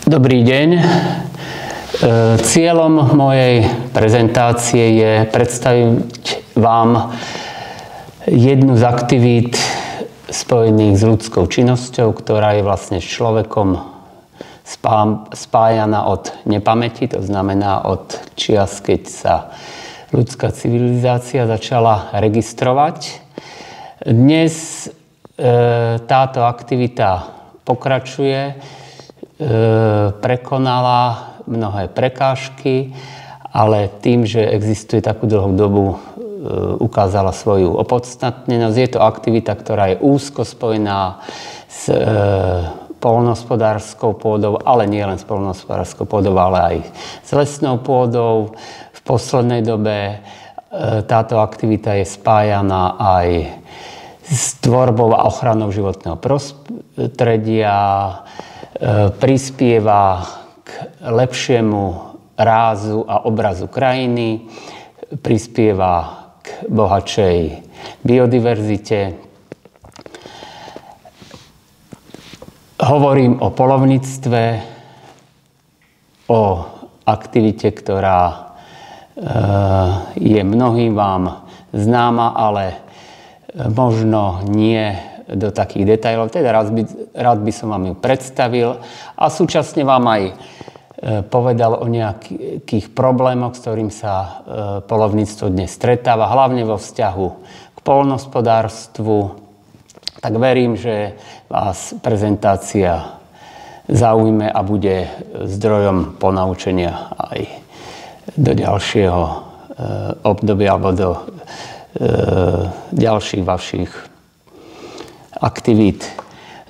Dobrý deň. Cieľom mojej prezentácie je predstaviť vám jednu z aktivít spojených s ľudskou činnosťou, ktorá je vlastne s človekom spájana od nepamäti, to znamená od čias, keď sa ľudská civilizácia začala registrovať. Dnes táto aktivita pokračuje, prekonala mnohé prekážky, ale tým, že existuje takú dlhú dobu, ukázala svoju opodstatnenosť. Je to aktivita, ktorá je úzko spojená s poľnohospodárskou pôdou, ale nie len s poľnohospodárskou pôdou, ale aj s lesnou pôdou. V poslednej dobe táto aktivita je spájaná aj s tvorbou a ochranou životného prostredia, prispieva k lepšiemu rázu a obrazu krajiny, prispieva k bohatšej biodiverzite. Hovorím o poľovníctve, o aktivite, ktorá je mnohým vám známa, ale možno nie do takých detailov. Teda rád by som vám ju predstavil a súčasne vám aj povedal o nejakých problémoch, s ktorým sa poľovníctvo dnes stretáva, hlavne vo vzťahu k poľnohospodárstvu. Tak verím, že vás prezentácia zaujme a bude zdrojom ponaučenia aj do ďalšieho obdobia alebo do ďalších vašich aktivít.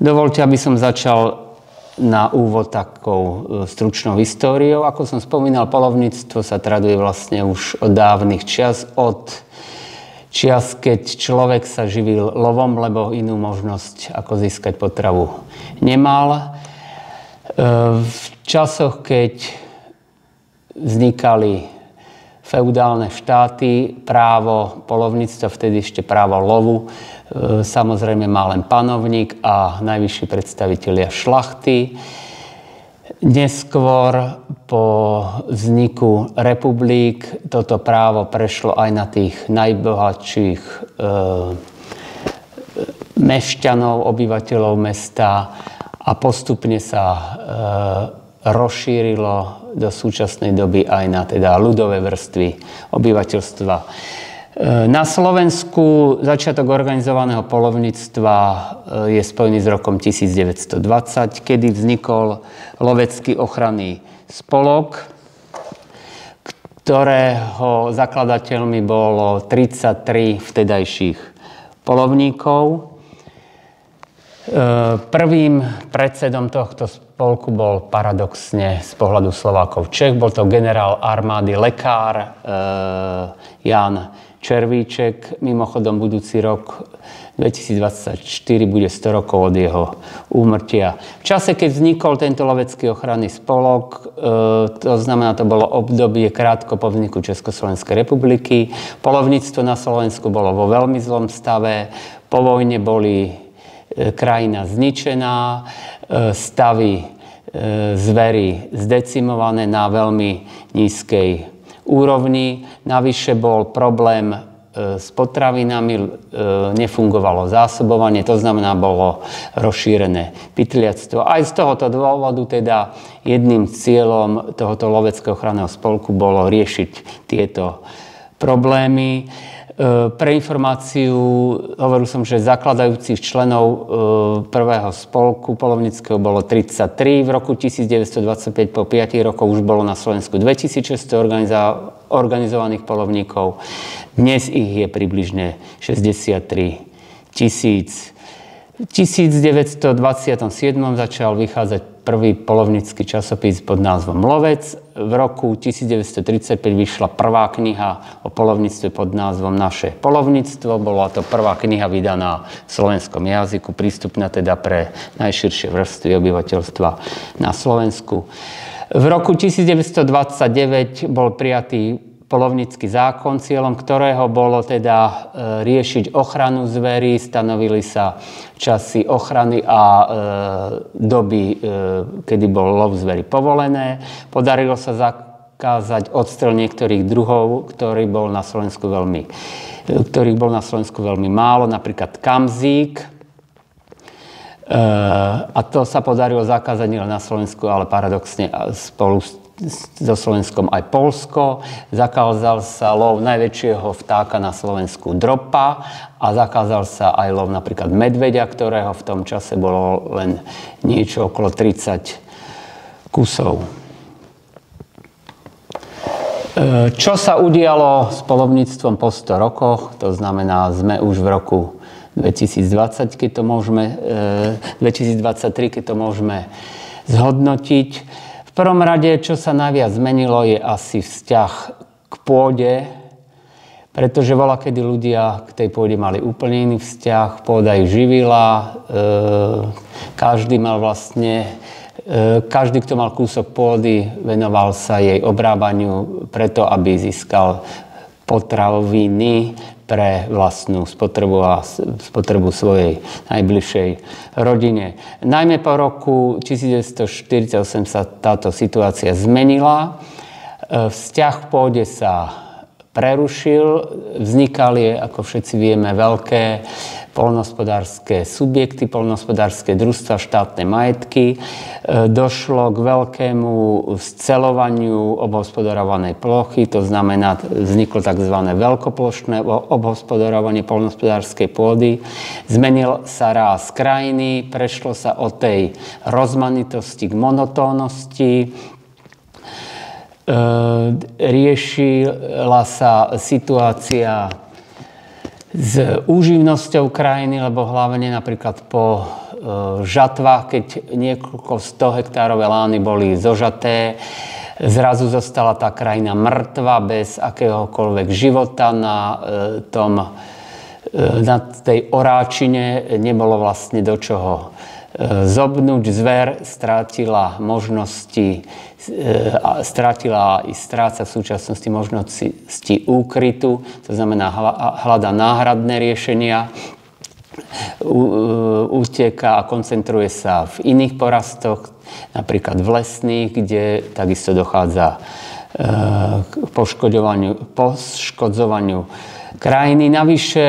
Dovoľte, aby som začal na úvod takou stručnou históriou. Ako som spomínal, poľovníctvo sa traduje vlastne už od dávnych čias, od čias, keď človek sa živil lovom, lebo inú možnosť, ako získať potravu, nemal. V časoch, keď vznikali feudálne štáty, právo poľovníctva, vtedy ešte právo lovu, samozrejme má len panovník a najvyšší predstavitelia šlachty. Neskôr po vzniku republik toto právo prešlo aj na tých najbohatších mešťanov, obyvateľov mesta a postupne sa rozšírilo do súčasnej doby aj na teda ľudové vrstvy obyvateľstva. Na Slovensku začiatok organizovaného poľovníctva je spojený s rokom 1920, kedy vznikol Lovecký ochranný spolok, ktorého zakladateľmi bolo 33 vtedajších poľovníkov. Prvým predsedom tohto spolku bol paradoxne z pohľadu Slovákov Čech. Bol to generál armády, lekár Ján Červíček. Mimochodom, budúci rok 2024 bude 100 rokov od jeho úmrtia. V čase, keď vznikol tento Lovecký ochranný spolok, to znamená, to bolo obdobie krátko po vzniku Československej republiky. Poľovníctvo na Slovensku bolo vo veľmi zlom stave. Po vojne boli krajina zničená, stavy zvery zdecimované na veľmi nízkej úrovni. Navyše bol problém s potravinami, nefungovalo zásobovanie, to znamená, bolo rozšírené pytliactvo. Aj z tohoto dôvodu teda jedným cieľom tohoto Loveckého ochranného spolku bolo riešiť tieto problémy. Pre informáciu, hovoril som, že zakladajúcich členov prvého spolku poľovníckeho bolo 33. V roku 1925 po 5 rokoch už bolo na Slovensku 2600 organizovaných poľovníkov. Dnes ich je približne 63 000. V 1927 začal vychádzať prvý poľovnícky časopis pod názvom Lovec. V roku 1935 vyšla prvá kniha o poľovníctve pod názvom Naše poľovníctvo. Bola to prvá kniha vydaná v slovenskom jazyku, prístupná teda pre najširšie vrstvy obyvateľstva na Slovensku. V roku 1929 bol prijatý poľovnícky zákon, cieľom ktorého bolo teda riešiť ochranu zverí, stanovili sa časy ochrany a doby, kedy bol lov zverí povolené. Podarilo sa zakázať odstrel niektorých druhov, ktorých bol na Slovensku veľmi málo, napríklad kamzík. A to sa podarilo zakázať nielen na Slovensku, ale paradoxne spolu so Slovenskom aj Poľsko. Zakázal sa lov najväčšieho vtáka na Slovensku dropa a zakázal sa aj lov napríklad medveďa, ktorého v tom čase bolo len niečo okolo 30 kusov. Čo sa udialo s poľovníctvom po 100 rokoch? To znamená, sme už v roku 2020, keď to môžeme, 2023, keď to môžeme zhodnotiť. V prvom rade, čo sa najviac zmenilo, je asi vzťah k pôde, pretože kedy ľudia k tej pôde mali úplne iný vzťah, pôda ich živila, každý, kto mal kúsok pôdy, venoval sa jej obrábaniu preto, aby získal potraviny pre vlastnú spotrebu a spotrebu svojej najbližšej rodine. Najmä po roku 1948 sa táto situácia zmenila. Vzťah k pôde sa prerušil. Vznikali, ako všetci vieme, veľké poľnohospodárske subjekty, poľnohospodárske družstva, štátne majetky. Došlo k veľkému sceľovaniu obhospodarovanej plochy, to znamená, vzniklo tzv. Veľkoplošné obhospodarovanie poľnohospodárskej pôdy. Zmenil sa ráz krajiny, prešlo sa od tej rozmanitosti k monotónnosti. Riešila sa situácia s úživnosťou krajiny, lebo hlavne napríklad po žatvách, keď niekoľko 100 hektárové lány boli zožaté, zrazu zostala tá krajina mŕtva, bez akéhokoľvek života na tej oráčine, nebolo vlastne do čoho zobnúť. Zver strátila možnosti, strátila i stráca v súčasnosti možnosti úkrytu, to znamená hľada náhradné riešenia, uteká a koncentruje sa v iných porastoch, napríklad v lesných, kde takisto dochádza k poškodzovaniu krajiny. Navyše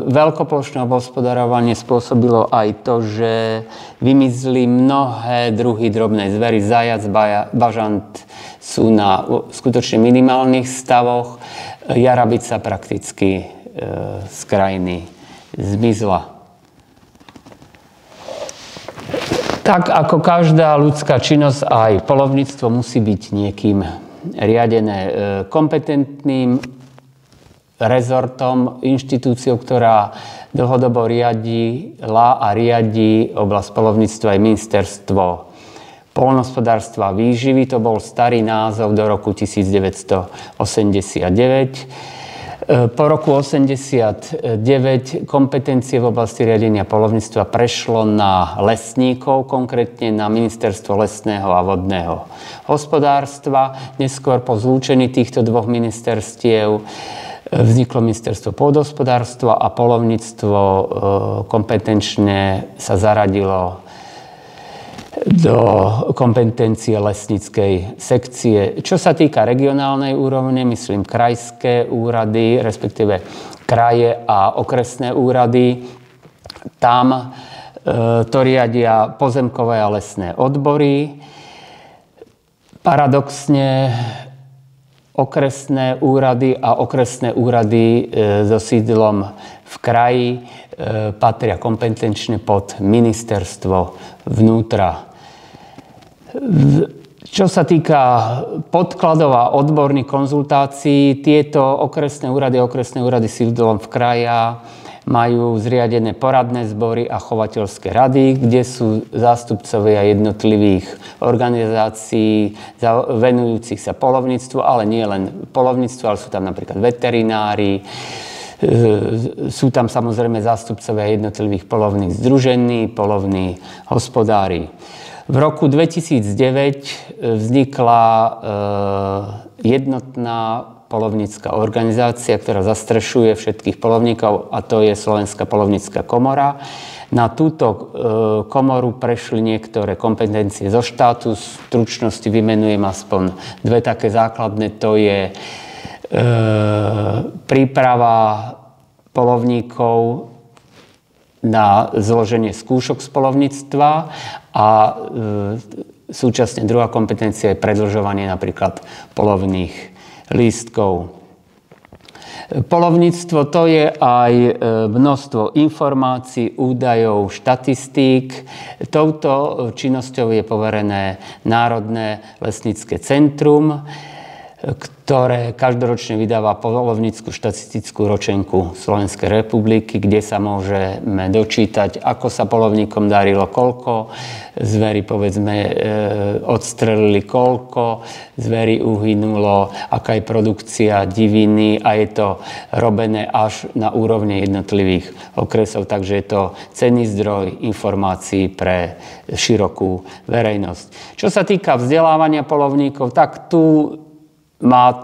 veľkoplošné obhospodarovanie spôsobilo aj to, že vymizli mnohé druhy drobnej zvery. Zajac, bažant sú na skutočne minimálnych stavoch. Jarabica prakticky z krajiny zmizla. Tak ako každá ľudská činnosť, aj poľovníctvo musí byť niekým riadené kompetentným rezortom, inštitúciou, ktorá dlhodobo riadila a riadí oblasť poľovníctva, aj ministerstvo poľnohospodárstva a výživy. To bol starý názov do roku 1989. Po roku 1989 kompetencie v oblasti riadenia poľovníctva prešlo na lesníkov, konkrétne na ministerstvo lesného a vodného hospodárstva. Neskôr po zlúčení týchto dvoch ministerstiev vzniklo ministerstvo pôdohospodárstva a poľovníctvo kompetenčne sa zaradilo do kompetencie lesníckej sekcie. Čo sa týka regionálnej úrovne, myslím krajské úrady, respektíve kraje a okresné úrady, tam to riadia pozemkové a lesné odbory. Paradoxne okresné úrady a okresné úrady so sídlom v kraji patria kompetenčne pod ministerstvo vnútra. Čo sa týka podkladov a odborných konzultácií, tieto okresné úrady sídlom v kraja majú zriadené poradné zbory a chovateľské rady, kde sú zástupcovia jednotlivých organizácií venujúcich sa poľovníctvu, ale nie len poľovníctvu, ale sú tam napríklad veterinári, sú tam samozrejme zástupcovia jednotlivých poľovných združení, poľovní hospodári. V roku 2009 vznikla jednotná poľovnícka organizácia, ktorá zastrešuje všetkých poľovníkov, a to je Slovenská poľovnícka komora. Na túto komoru prešli niektoré kompetencie zo štátu. V stručnosti vymenujem aspoň dve také základné. To je príprava poľovníkov na zloženie skúšok z poľovníctva a súčasne druhá kompetencia je predĺžovanie napríklad poľovných lístkov. Poľovníctvo to je aj množstvo informácií, údajov, štatistík. Touto činnosťou je poverené Národné lesnícke centrum, ktoré každoročne vydáva poľovnícku štatistickú ročenku Slovenskej republiky, kde sa môžeme dočítať, ako sa poľovníkom darilo, koľko zveri, povedzme, odstrelili, koľko zveri uhynulo, aká je produkcia diviny, a je to robené až na úrovne jednotlivých okresov, takže je to cenný zdroj informácií pre širokú verejnosť. Čo sa týka vzdelávania poľovníkov, tak tu má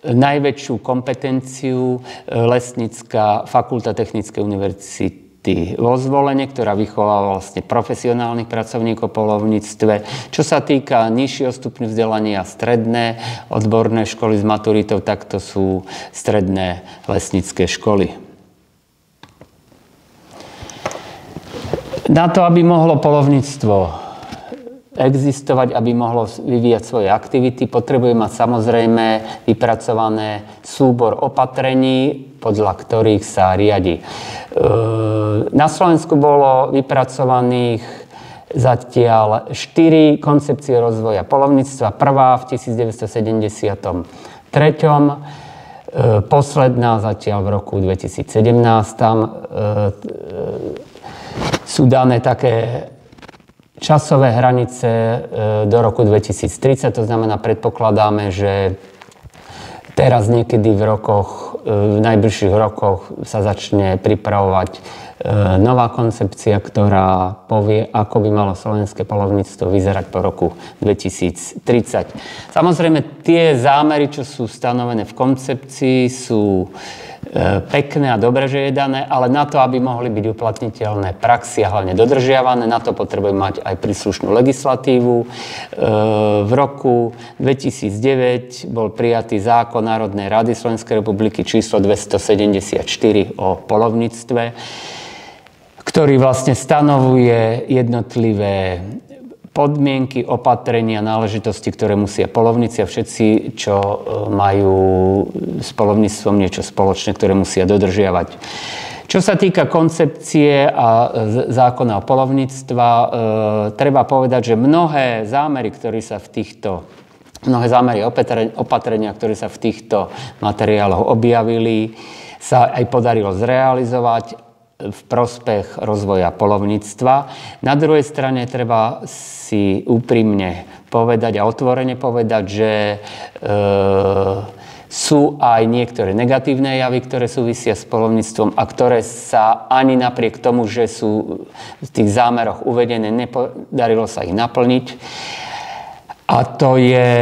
najväčšiu kompetenciu Lesnícka fakulta Technickej univerzity vo Zvolene, ktorá vychováva vlastne profesionálnych pracovníkov v poľovníctve. Čo sa týka nižšieho stupňu vzdelania, stredné odborné školy s maturitou, tak to sú stredné lesnícke školy. Na to, aby mohlo poľovníctvo existovať, aby mohlo vyvíjať svoje aktivity, potrebuje mať samozrejme vypracované súbor opatrení, podľa ktorých sa riadi. Na Slovensku bolo vypracovaných zatiaľ 4 koncepcie rozvoja poľovníctva. Prvá v 1973. Posledná zatiaľ v roku 2017. Tam sú dané také časové hranice do roku 2030, to znamená, predpokladáme, že teraz niekedy v najbližších rokoch sa začne pripravovať nová koncepcia, ktorá povie, ako by malo slovenské poľovníctvo vyzerať po roku 2030. Samozrejme, tie zámery, čo sú stanovené v koncepcii, sú pekné a dobre, že je dané, ale na to, aby mohli byť uplatniteľné praxi a hlavne dodržiavané, na to potrebujú mať aj príslušnú legislatívu. V roku 2009 bol prijatý zákon Národnej rady Slovenskej republiky číslo 274 o poľovníctve, ktorý vlastne stanovuje jednotlivé podmienky, opatrenia, náležitosti, ktoré musia poľovníci a všetci, čo majú s poľovníctvom niečo spoločné, ktoré musia dodržiavať. Čo sa týka koncepcie a zákona o poľovníctva, treba povedať, že mnohé zámery opatrenia, ktoré sa v týchto materiáloch objavili, sa aj podarilo zrealizovať v prospech rozvoja poľovníctva. Na druhej strane treba si úprimne povedať a otvorene povedať, že sú aj niektoré negatívne javy, ktoré súvisia s poľovníctvom a ktoré sa ani napriek tomu, že sú v tých zámeroch uvedené, nepodarilo sa ich naplniť. A to je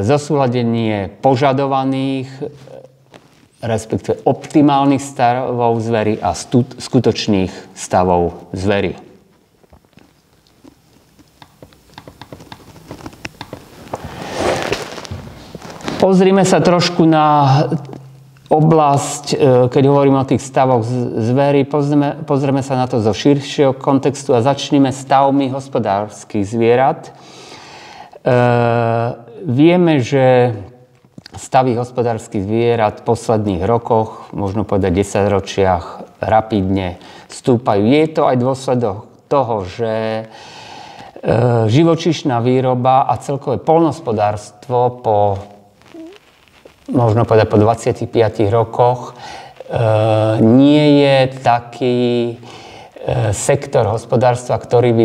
zosúladenie požadovaných, respektíve optimálnych stavov zvery a skutočných stavov zvery. Pozrime sa trošku na oblasť, keď hovorím o tých stavoch zvery, pozrieme sa na to zo širšieho kontextu a začneme stavmi hospodárskych zvierat. Vieme, že stavy hospodárskych zvierat v posledných rokoch, možno povedať 10 ročiach, rapidne stúpajú. Je to aj dôsledok toho, že živočíšna výroba a celkové poľnohospodárstvo možno povedať po 25 rokoch nie je taký sektor hospodárstva, o ktorý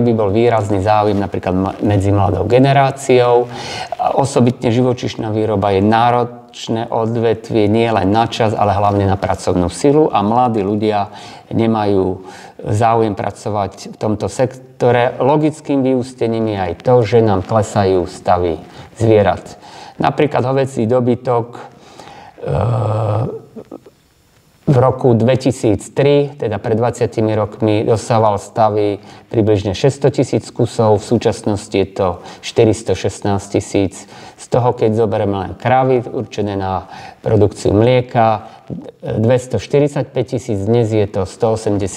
by bol výrazný záujem napríklad medzi mladou generáciou. Osobitne živočíšna výroba je náročné odvetvie nie len na čas, ale hlavne na pracovnú silu a mladí ľudia nemajú záujem pracovať v tomto sektore. Logickým vyústením je aj to, že nám klesajú stavy zvierat. Napríklad hovädzí dobytok v roku 2003, teda pred 20 rokmi, dosával stavy približne 600 000 kusov, v súčasnosti je to 416 000. Z toho, keď zoberieme len kravy určené na produkciu mlieka, 245 000, dnes je to 180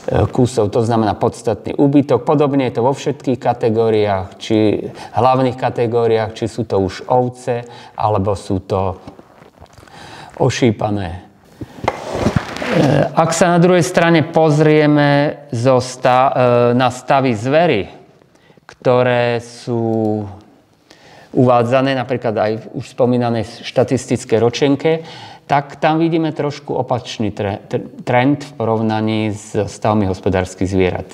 000 kusov, to znamená podstatný úbytok. Podobne je to vo všetkých kategóriách, či hlavných kategóriách, či sú to už ovce, alebo sú to ošípané. Ak sa na druhej strane pozrieme na stavy zvery, ktoré sú uvádzané napríklad aj v už spomínanej štatistické ročenke, tak tam vidíme trošku opačný trend v porovnaní s stavmi hospodárskych zvierat.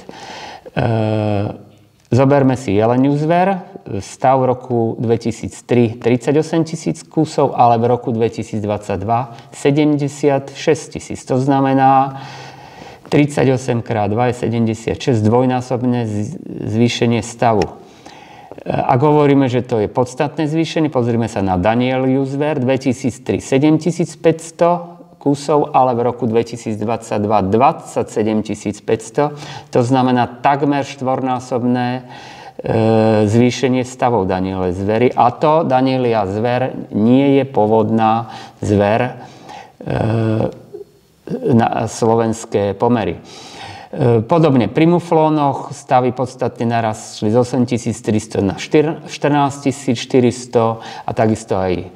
Zoberme si jeleniu zver, stav v roku 2003 38 000 kusov, ale v roku 2022 76 000. To znamená 38 x 2 je 76, dvojnásobné zvýšenie stavu. Ak hovoríme, že to je podstatné zvýšenie, pozrime sa na danieliu zver, 2003 7500 kusov, ale v roku 2022 27 500. To znamená takmer štvornásobné zvýšenie stavov danielej zvery. A to danielia zver nie je pôvodná zver na slovenské pomery. Podobne pri muflónoch stavy podstatne narastli z 8300 na 14 400 a takisto aj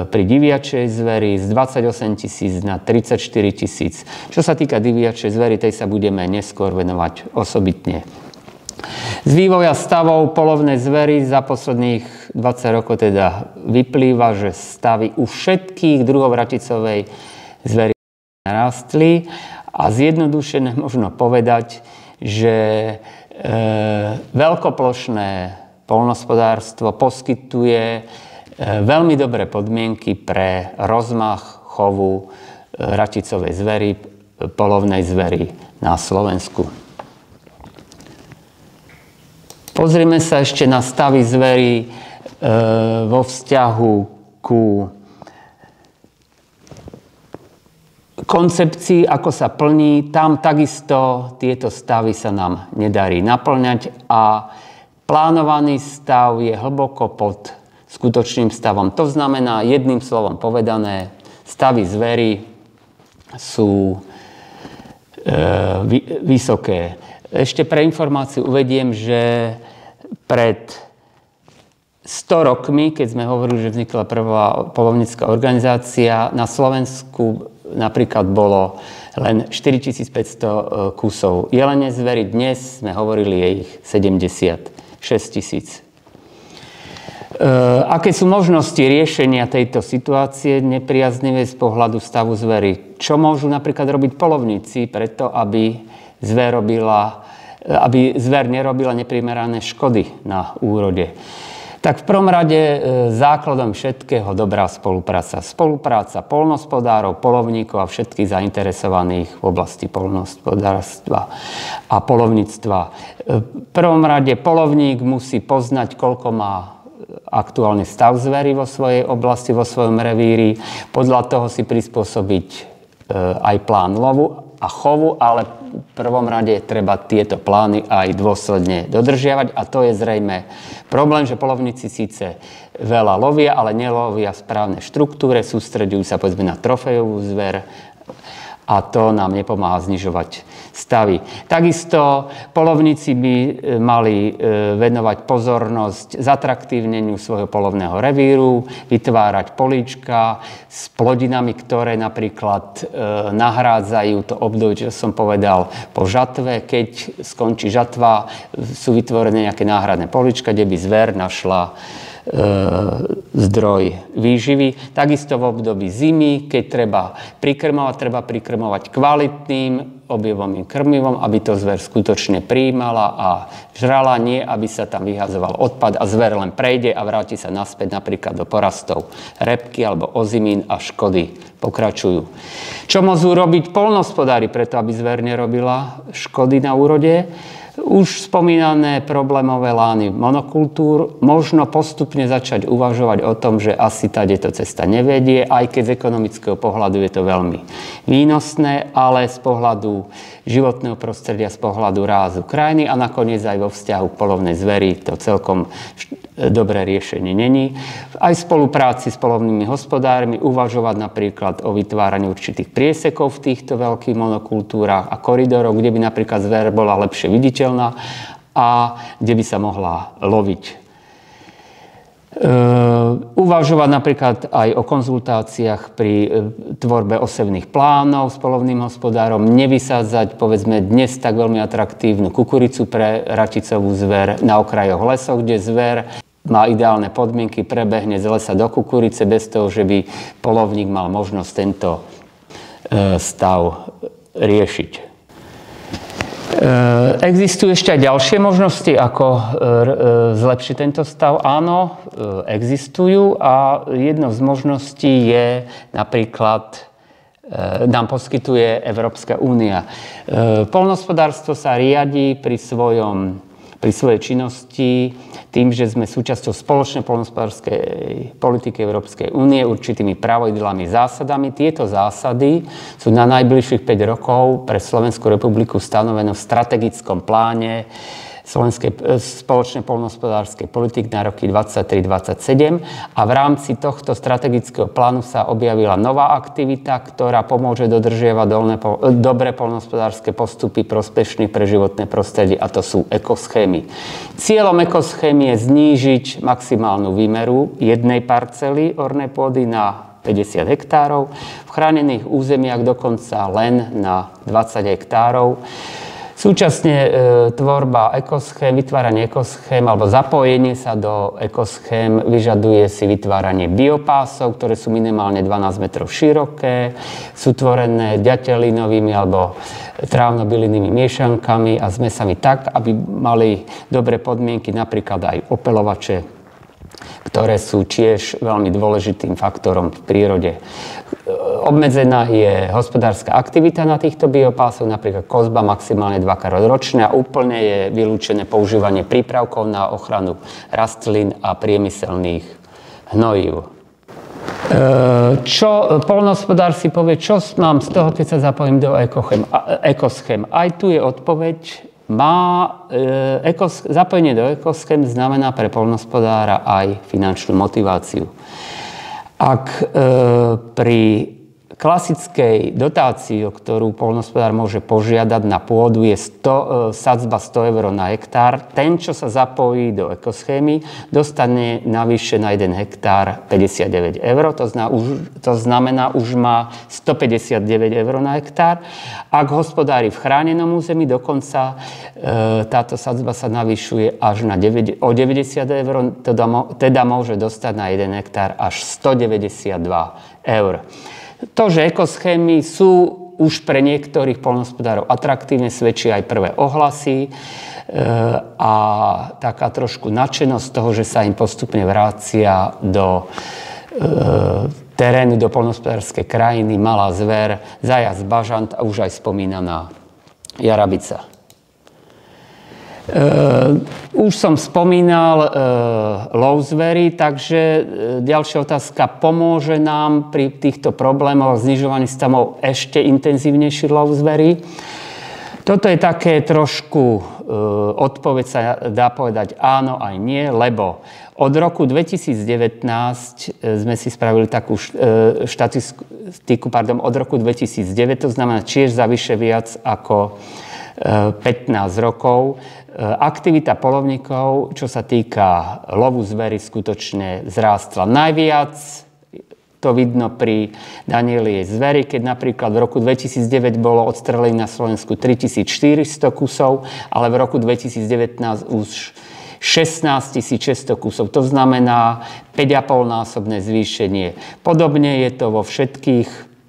pri diviačej zveri z 28 000 na 34 000. Čo sa týka diviačej zveri, tej sa budeme neskôr venovať osobitne. Z vývoja stavov polovnej zvery za posledných 20 rokov teda vyplýva, že stavy u všetkých druhov raticovej zvery narastli a zjednodušene možno povedať, že veľkoplošné poľnohospodárstvo poskytuje veľmi dobré podmienky pre rozmach chovu raticovej zvery, polovnej zvery na Slovensku. Pozrime sa ešte na stavy zvery vo vzťahu ku koncepcii, ako sa plní. Tam takisto tieto stavy sa nám nedarí naplňať a plánovaný stav je hlboko pod skutočným stavom. To znamená, jedným slovom povedané, stavy zvery sú vysoké. Ešte pre informáciu uvediem, že pred 100 rokmi, keď sme hovorili, že vznikla prvá polovnícka organizácia, na Slovensku napríklad bolo len 4500 kusov jelene zvery. Dnes sme hovorili, je ich 76 000. Aké sú možnosti riešenia tejto situácie nepriaznivej z pohľadu stavu zvery? Čo môžu napríklad robiť polovníci preto, aby zver nerobila neprimerané škody na úrode? Tak v prvom rade základom všetkého dobrá spolupráca. Spolupráca poľnohospodárov, poľovníkov a všetkých zainteresovaných v oblasti poľnohospodárstva a poľovníctva. V prvom rade poľovník musí poznať, koľko má aktuálny stav zvery vo svojej oblasti, vo svojom revíri. Podľa toho si prispôsobiť aj plán lovu a chovu, ale v prvom rade treba tieto plány aj dôsledne dodržiavať a to je zrejme problém, že poľovníci síce veľa lovia, ale nelovia v správnej štruktúre, sústreďujú sa povedzme na trofejovú zver a to nám nepomáha znižovať stavy. Takisto poľovníci by mali venovať pozornosť zatraktívneniu svojho poľovného revíru, vytvárať políčka s plodinami, ktoré napríklad nahrádzajú to obdobie, čo som povedal, po žatve. Keď skončí žatva, sú vytvorené nejaké náhradné políčka, kde by zver našla zdroj výživy. Takisto v období zimy, keď treba prikrmovať kvalitným objevovým krmivom, aby to zver skutočne prijímala a žrala, nie aby sa tam vyhazoval odpad a zver len prejde a vráti sa naspäť napríklad do porastov repky alebo ozimín a škody pokračujú. Čo môžu robiť poľnohospodári preto, aby zver nerobila škody na úrode? Už spomínané problémové lány monokultúr, možno postupne začať uvažovať o tom, že asi táto cesta nevedie, aj keď z ekonomického pohľadu je to veľmi výnosné, ale z pohľadu životného prostredia, z pohľadu rázu krajiny a nakoniec aj vo vzťahu k polovnej zveri to celkom dobré riešenie není. Aj v spolupráci s polovnými hospodármi uvažovať napríklad o vytváraní určitých priesekov v týchto veľkých monokultúrach a koridorov, kde by napríklad zver bola lepšie viditeľná a kde by sa mohla loviť. Uvažovať napríklad aj o konzultáciách pri tvorbe osevných plánov s polovným hospodárom, nevysádzať povedzme dnes tak veľmi atraktívnu kukuricu pre raticovú zver na okrajoch lesov, kde zver má ideálne podmienky, prebehne z lesa do kukurice bez toho, že by polovník mal možnosť tento stav riešiť. Existujú ešte aj ďalšie možnosti, ako zlepšiť tento stav? Áno, existujú a jednou z možností je napríklad, nám poskytuje Európska únia. Poľnohospodárstvo sa riadi pri svojej činnosti tým, že sme súčasťou spoločnej poľnohospodárskej politiky Európskej únie určitými pravidlami, zásadami. Tieto zásady sú na najbližších 5 rokov pre Slovenskú republiku stanovené v strategickom pláne spoločnej poľnohospodárskej politiky na roky 23-27 a v rámci tohto strategického plánu sa objavila nová aktivita, ktorá pomôže dodržiavať dobré poľnohospodárske postupy prospešné pre životné prostredie, a to sú ekoschémy. Cieľom ekoschémy je znížiť maximálnu výmeru jednej parcely ornej pôdy na 50 hektárov, v chránených územiach dokonca len na 20 hektárov. Súčasne tvorba ekoschém, vytváranie ekoschém alebo zapojenie sa do ekoschém vyžaduje si vytváranie biopásov, ktoré sú minimálne 12 metrov široké, sú tvorené ďatelinovými alebo trávno-bylinnými miešankami a zmesami tak, aby mali dobré podmienky napríklad aj opeľovače, ktoré sú tiež veľmi dôležitým faktorom v prírode. Obmedzená je hospodárska aktivita na týchto biopásoch, napríklad kozba maximálne 2-krát ročne a úplne je vylúčené používanie prípravkov na ochranu rastlín a priemyselných hnojív. Čo poľnohospodár si povie, čo mám z toho, keď sa zapojím do ekoschém? Aj tu je odpoveď. Zapojenie do ekoschém znamená pre poľnohospodára aj finančnú motiváciu. Ak pri klasickej dotácii, o ktorú poľnohospodár môže požiadať na pôdu, je sadzba 100 eur na hektár, ten, čo sa zapojí do ekoschémy, dostane navyše na 1 hektár 59 eur. To znamená, už má 159 eur na hektár. Ak hospodári v chránenom území, dokonca táto sadzba sa navyšuje až na o 90 eur, teda môže dostať na 1 hektár až 192 eur. To, že ekoschémy sú už pre niektorých poľnohospodárov atraktívne, svedčí aj prvé ohlasy a taká trošku nadšenosť toho, že sa im postupne vrácia do terénu, do poľnohospodárskej krajiny malá zver, zajac, bažant a už aj spomínaná jarabica. Už som spomínal lov zvery, takže ďalšia otázka, pomôže nám pri týchto problémoch znižovaní stavov ešte intenzívnejší lov zvery? Toto je také trošku odpoveď, sa dá povedať áno aj nie, lebo od roku 2019 sme si spravili takú štatistiku, od roku 2009, to znamená tiež za vyše viac ako 15 rokov. Aktivita poľovníkov, čo sa týka lovu zvery, skutočne zrástla. Najviac to vidno pri Danieliej zveri, keď napríklad v roku 2009 bolo odstrelených na Slovensku 3400 kusov, ale v roku 2019 už 16 600 kusov. To znamená 5,5-násobné zvýšenie. Podobne je to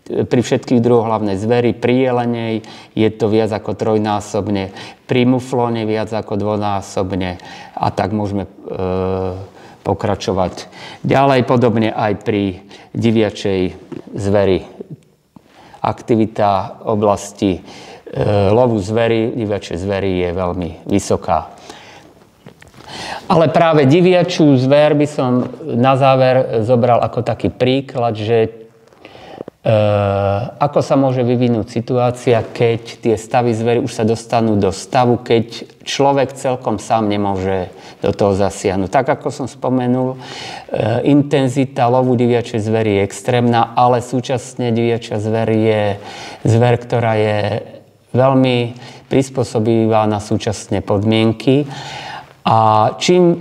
pri všetkých druhoch hlavnej zvery. Pri jelenej je to viac ako 3-násobne, pri muflóne viac ako 2-násobne a tak môžeme pokračovať ďalej. Podobne aj pri diviačej zveri. Aktivita oblasti lovu diviačej zvery je veľmi vysoká. Ale práve diviačiu zver by som na záver zobral ako taký príklad, že ako sa môže vyvinúť situácia, keď tie stavy zvery už sa dostanú do stavu, keď človek celkom sám nemôže do toho zasiahnuť. Tak ako som spomenul, intenzita lovu diviačej zvery je extrémna, ale súčasne diviačia zver je zver, ktorá je veľmi prispôsobivá na súčasné podmienky. A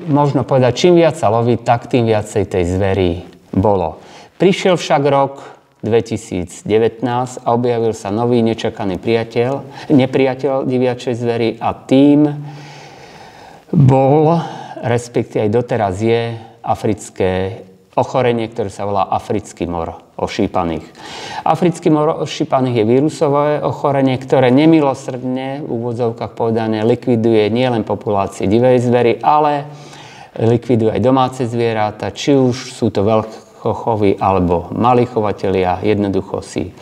možno povedať, čím viac sa loví, tak tým viacej tej zveri bolo. Prišiel však rok 2019 a objavil sa nový nečakaný nepriateľ diviačej zvery a tým bol, respektíve aj doteraz je, africké ochorenie, ktoré sa volá africký mor ošípaných. Africký mor ošípaných je vírusové ochorenie, ktoré nemilosrdne, v úvodzovkách povedané, likviduje nielen populácie divej zvery, ale likviduje aj domáce zvieratá, či už sú to veľkochovy alebo malí chovatelia, jednoducho si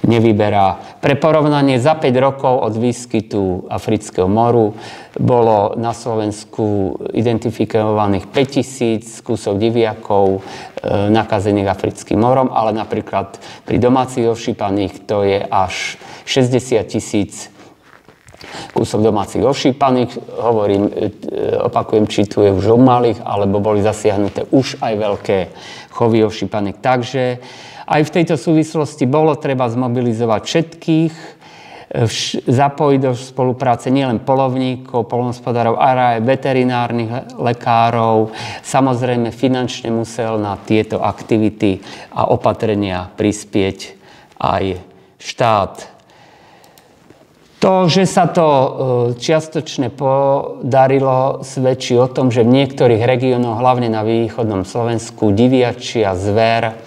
nevyberá. Pre porovnanie, za 5 rokov od výskytu afrického moru bolo na Slovensku identifikovaných 5000 kusov diviakov nakazených africkým morom, ale napríklad pri domácich ošípaných to je až 60 000 kusov domácich ošípaných. Opakujem, či tu je už u malých, alebo boli zasiahnuté už aj veľké chovy ošípaných. Takže aj v tejto súvislosti bolo treba zmobilizovať všetkých, zapojiť do spolupráce nielen poľovníkov, poľnohospodárov, ale aj veterinárnych lekárov. Samozrejme finančne musel na tieto aktivity a opatrenia prispieť aj štát. To, že sa to čiastočne podarilo, svedčí o tom, že v niektorých regiónoch, hlavne na východnom Slovensku, diviačia zver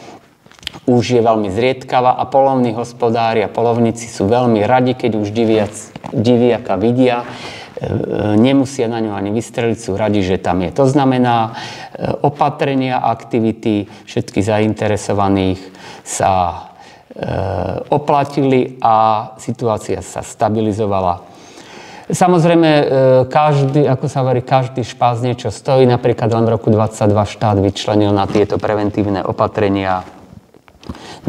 už je veľmi zriedkavá a poľovní hospodári a poľovníci sú veľmi radi, keď už diviaka vidia. Nemusia na ňu ani vystreliť, sú radi, že tam je. To znamená, opatrenia, aktivity všetkých zainteresovaných sa oplatili a situácia sa stabilizovala. Samozrejme, každý špás niečo stojí. Napríklad len v roku 2022 štát vyčlenil na tieto preventívne opatrenia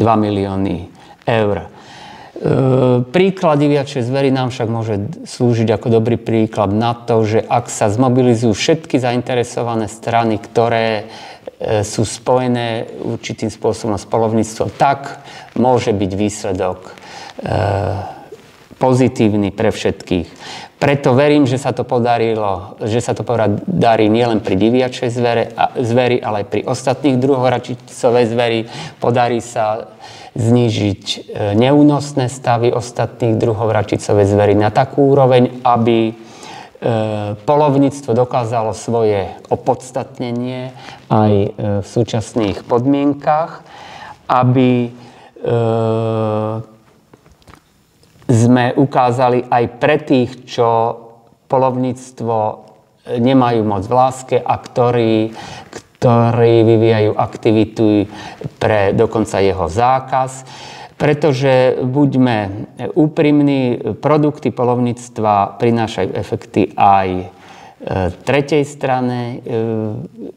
2 milióny eur. Príklad diviačej zvery nám však môže slúžiť ako dobrý príklad na to, že ak sa zmobilizujú všetky zainteresované strany, ktoré sú spojené určitým spôsobom s poľovníctvom, tak môže byť výsledok pozitívny pre všetkých. Preto verím, že sa to podarí nielen pri diviačej zveri, ale aj pri ostatných druhoch račicovej zveri. Podarí sa znížiť neúnosné stavy ostatných druhov račicovej zveri na takú úroveň, aby poľovníctvo dokázalo svoje opodstatnenie aj v súčasných podmienkach, aby sme ukázali aj pre tých, čo poľovníctvo nemajú moc v láske a ktorí vyvíjajú aktivitu pre dokonca jeho zákaz. Pretože buďme úprimní, produkty poľovníctva prinášajú efekty aj tretej strane.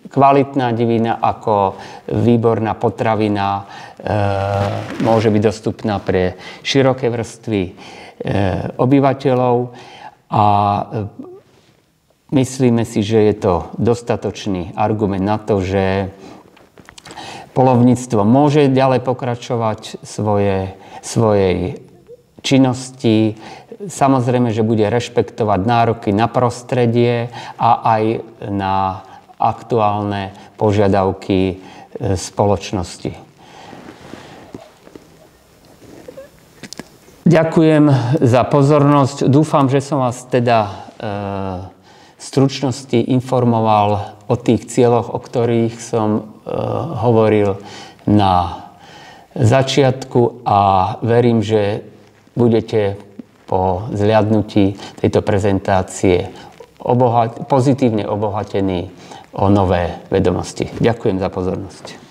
Kvalitná divina ako výborná potravina môže byť dostupná pre široké vrstvy obyvateľov a myslíme si, že je to dostatočný argument na to, že poľovníctvo môže ďalej pokračovať svojej činnosti. Samozrejme, že bude rešpektovať nároky na prostredie a aj na aktuálne požiadavky spoločnosti. Ďakujem za pozornosť. Dúfam, že som vás teda stručnosti informoval o tých cieľoch, o ktorých som hovoril na začiatku, a verím, že budete po zliadnutí tejto prezentácie pozitívne obohatení o nové vedomosti. Ďakujem za pozornosť.